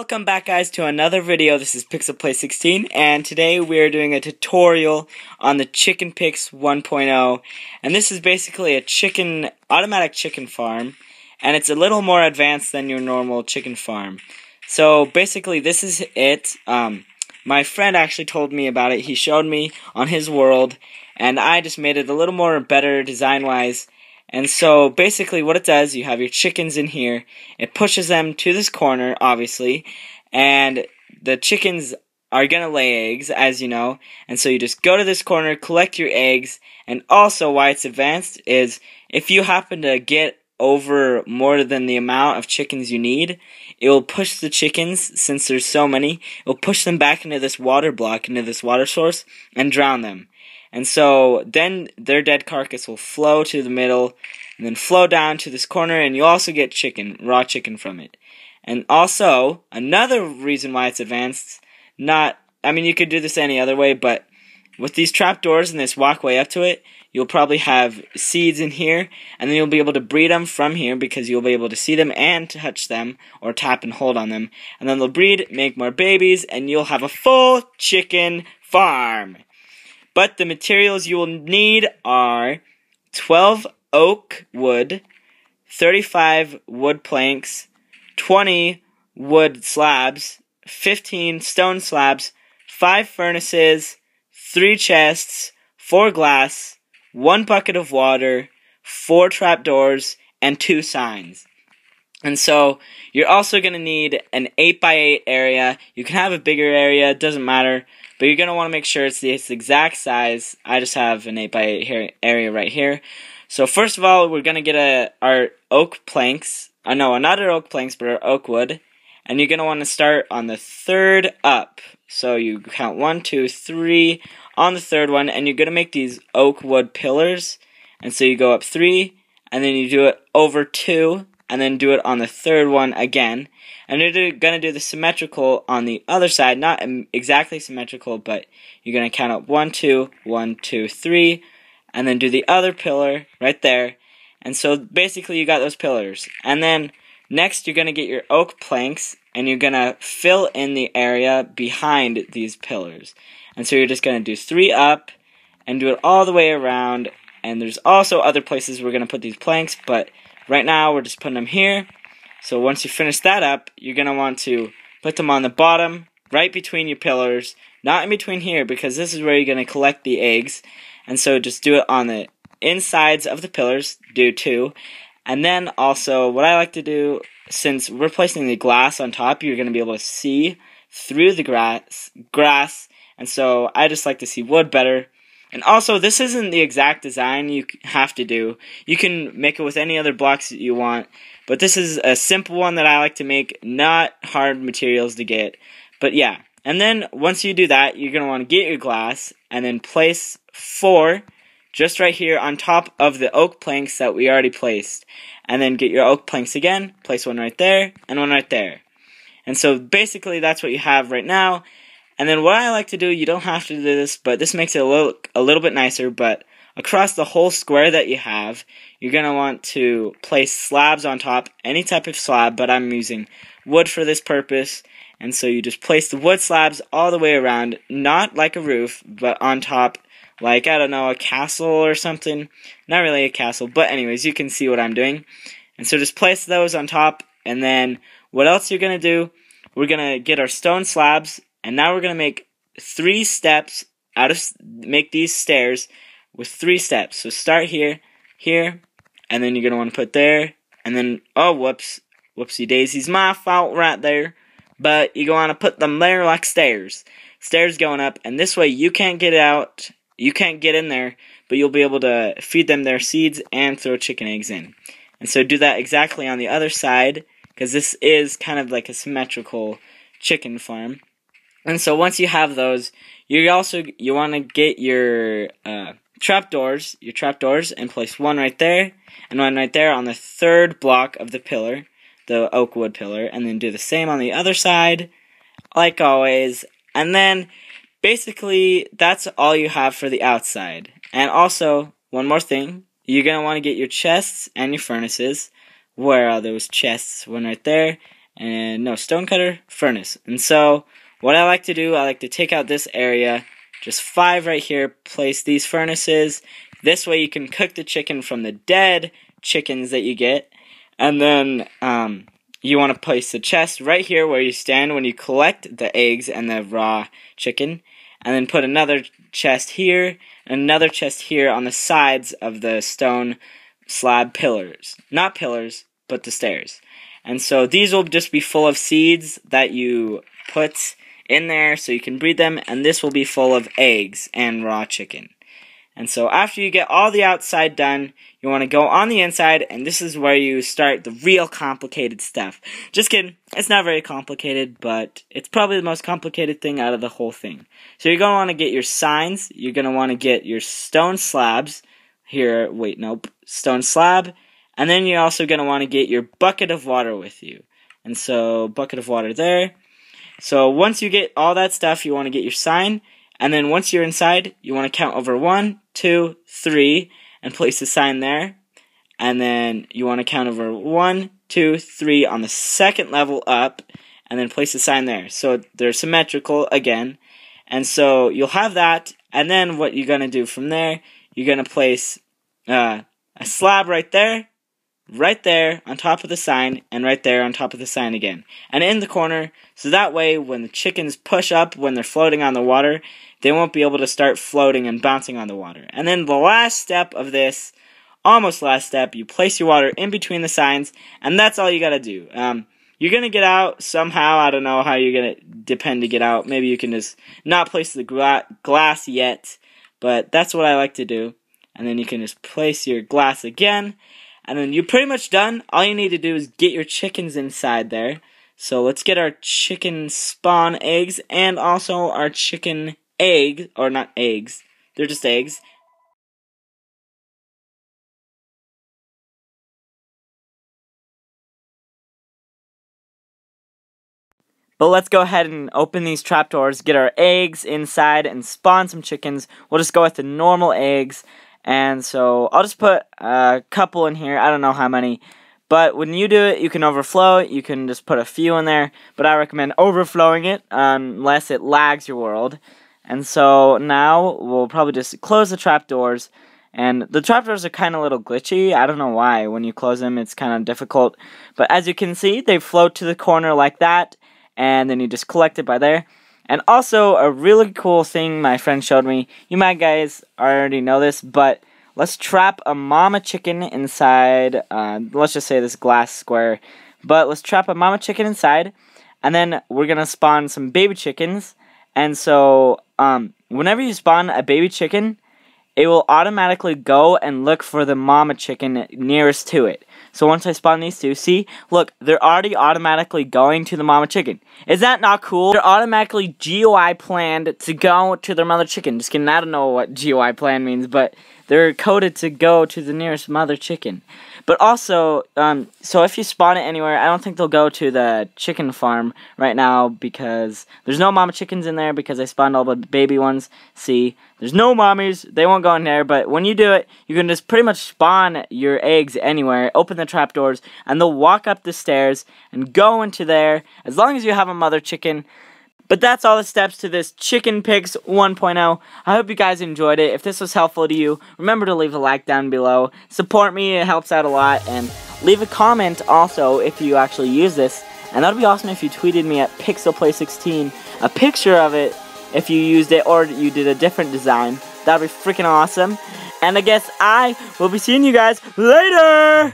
Welcome back, guys, to another video. This is PixelPlay 16, and today we are doing a tutorial on the ChickenPix 1.0, and this is basically a automatic chicken farm, and it's a little more advanced than your normal chicken farm. So basically, this is it. My friend actually told me about it. He showed me on his world, and I just made it a little more better design-wise. And so, basically, what it does, you have your chickens in here, it pushes them to this corner, obviously, and the chickens are gonna lay eggs, as you know, and so you just go to this corner, collect your eggs, and also why it's advanced is, if you happen to get over more than the amount of chickens you need, it will push the chickens, since there's so many, it will push them back into this water block, into this water source, and drown them. And so then their dead carcass will flow to the middle and then flow down to this corner, and you also get raw chicken from it. And also, another reason why it's advanced, you could do this any other way, but with these trapdoors and this walkway up to it, you'll probably have seeds in here, and then you'll be able to breed them from here because you'll be able to see them and touch them or tap and hold on them. And then they'll breed, make more babies, and you'll have a full chicken farm. But the materials you will need are 12 oak wood, 35 wood planks, 20 wood slabs, 15 stone slabs, 5 furnaces, 3 chests, 4 glass, 1 bucket of water, 4 trapdoors, and 2 signs. And so, you're also going to need an 8x8 area. You can have a bigger area, it doesn't matter. But you're going to want to make sure it's this exact size. I just have an 8x8 area right here. So first of all, we're going to get our oak planks. Not our oak planks, but our oak wood. And you're going to want to start on the third up. So you count 1, 2, 3 on the third one. And you're going to make these oak wood pillars. And so you go up 3, and then you do it over 2. And then do it on the third one again. And you're going to do the symmetrical on the other side. Not exactly symmetrical, but you're going to count up 1, 2, 1, 2, 3. And then do the other pillar right there. And so basically you got those pillars. And then next you're going to get your oak planks. And you're going to fill in the area behind these pillars. And so you're just going to do 3 up. And do it all the way around. And there's also other places we're going to put these planks. But right now we're just putting them here. So once you finish that up, you're going to want to put them on the bottom, right between your pillars, not in between here, because this is where you're going to collect the eggs. And so just do it on the insides of the pillars, do 2. And then also, what I like to do, since we're placing the glass on top, you're going to be able to see through the grass, and so I just like to see wood better. And also, this isn't the exact design you have to do. You can make it with any other blocks that you want. But this is a simple one that I like to make, not hard materials to get. But yeah, and then once you do that, you're going to want to get your glass and then place 4 just right here on top of the oak planks that we already placed. And then get your oak planks again, place 1 right there and 1 right there. And so basically that's what you have right now. And then what I like to do, you don't have to do this, but this makes it look a little bit nicer, but across the whole square that you have, you're going to want to place slabs on top, any type of slab, but I'm using wood for this purpose. And so you just place the wood slabs all the way around, not like a roof, but on top, like, I don't know, a castle or something. Not really a castle, but anyways, you can see what I'm doing. And so just place those on top, and then what else you're going to do, we're going to get our stone slabs. And now we're going to make 3 steps make these stairs with 3 steps. So start here, and then you're going to want to put there, and then, oh, whoopsie daisies, my fault right there. But you're going to put them there like stairs. Stairs going up, and this way you can't get out, you can't get in there, but you'll be able to feed them their seeds and throw chicken eggs in. And so do that exactly on the other side, because this is kind of like a symmetrical chicken farm. And so once you have those, you want to get your trapdoors, and place 1 right there, and 1 right there on the third block of the pillar, the oak wood pillar, and then do the same on the other side, like always. And then, basically, that's all you have for the outside. And also, one more thing, you're going to want to get your chests and your furnaces. Where are those chests? 1 right there, and no, stonecutter, furnace. And so what I like to do, I like to take out this area, just 5 right here, place these furnaces. This way you can cook the chicken from the dead chickens that you get. And then you want to place the chest right here where you stand when you collect the eggs and the raw chicken. And then put another chest here, and another chest here on the sides of the stone slab pillars. Not pillars, but the stairs. And so these will just be full of seeds that you put in there so you can breed them, and this will be full of eggs and raw chicken. And so after you get all the outside done, you want to go on the inside, and this is where you start the real complicated stuff. Just kidding, it's not very complicated, but it's probably the most complicated thing out of the whole thing. So you're going to want to get your signs, you're going to want to get your stone slabs, here, wait, nope, stone slab, and then you're also going to want to get your bucket of water with you. And so, bucket of water there. So once you get all that stuff, you want to get your sign, and then once you're inside, you want to count over 1, 2, 3, and place the sign there. And then you want to count over 1, 2, 3 on the second level up, and then place the sign there. So they're symmetrical again. And so you'll have that, and then what you're going to do from there, you're going to place a slab right there on top of the sign, and right there on top of the sign again. And in the corner, so that way when the chickens push up when they're floating on the water, they won't be able to start floating and bouncing on the water. And then the last step of this, almost last step, you place your water in between the signs, and that's all you gotta do. You're gonna get out somehow. I don't know how you're gonna depend to get out. Maybe you can just not place the glass yet, but that's what I like to do. And then you can just place your glass again, and then you're pretty much done. All you need to do is get your chickens inside there. So let's get our chicken spawn eggs and also our chicken egg, or not eggs, they're just eggs. But let's go ahead and open these trapdoors, get our eggs inside, and spawn some chickens. We'll just go with the normal eggs. And so I'll just put a couple in here. I don't know how many. But when you do it, you can overflow it. You can just put a few in there. But I recommend overflowing it unless it lags your world. And so now we'll probably just close the trapdoors. And the trapdoors are kind of a little glitchy. I don't know why. When you close them, it's kind of difficult. But as you can see, they float to the corner like that. And then you just collect it by there. And also, a really cool thing my friend showed me, you might guys already know this, but let's trap a mama chicken inside, let's just say this glass square, but let's trap a mama chicken inside, and then we're going to spawn some baby chickens. And so, whenever you spawn a baby chicken, it will automatically go and look for the mama chicken nearest to it. So once I spawn these two, see, look, they're already automatically going to the mama chicken. Is that not cool? They're automatically GUI planned to go to their mother chicken. Just kidding, I don't know what GUI plan means, but they're coded to go to the nearest mother chicken. But also, so if you spawn it anywhere, I don't think they'll go to the chicken farm right now because there's no mama chickens in there because I spawned all the baby ones. See, there's no mommies, they won't go in there, but when you do it, you can just pretty much spawn your eggs anywhere, open the trapdoors, and they'll walk up the stairs and go into there as long as you have a mother chicken. But that's all the steps to this ChickenPix 1.0. I hope you guys enjoyed it. If this was helpful to you, remember to leave a like down below. Support me, it helps out a lot. And leave a comment also if you actually use this. And that would be awesome if you tweeted me at PixelPlay16 a picture of it if you used it or you did a different design. That would be freaking awesome. And I guess I will be seeing you guys later!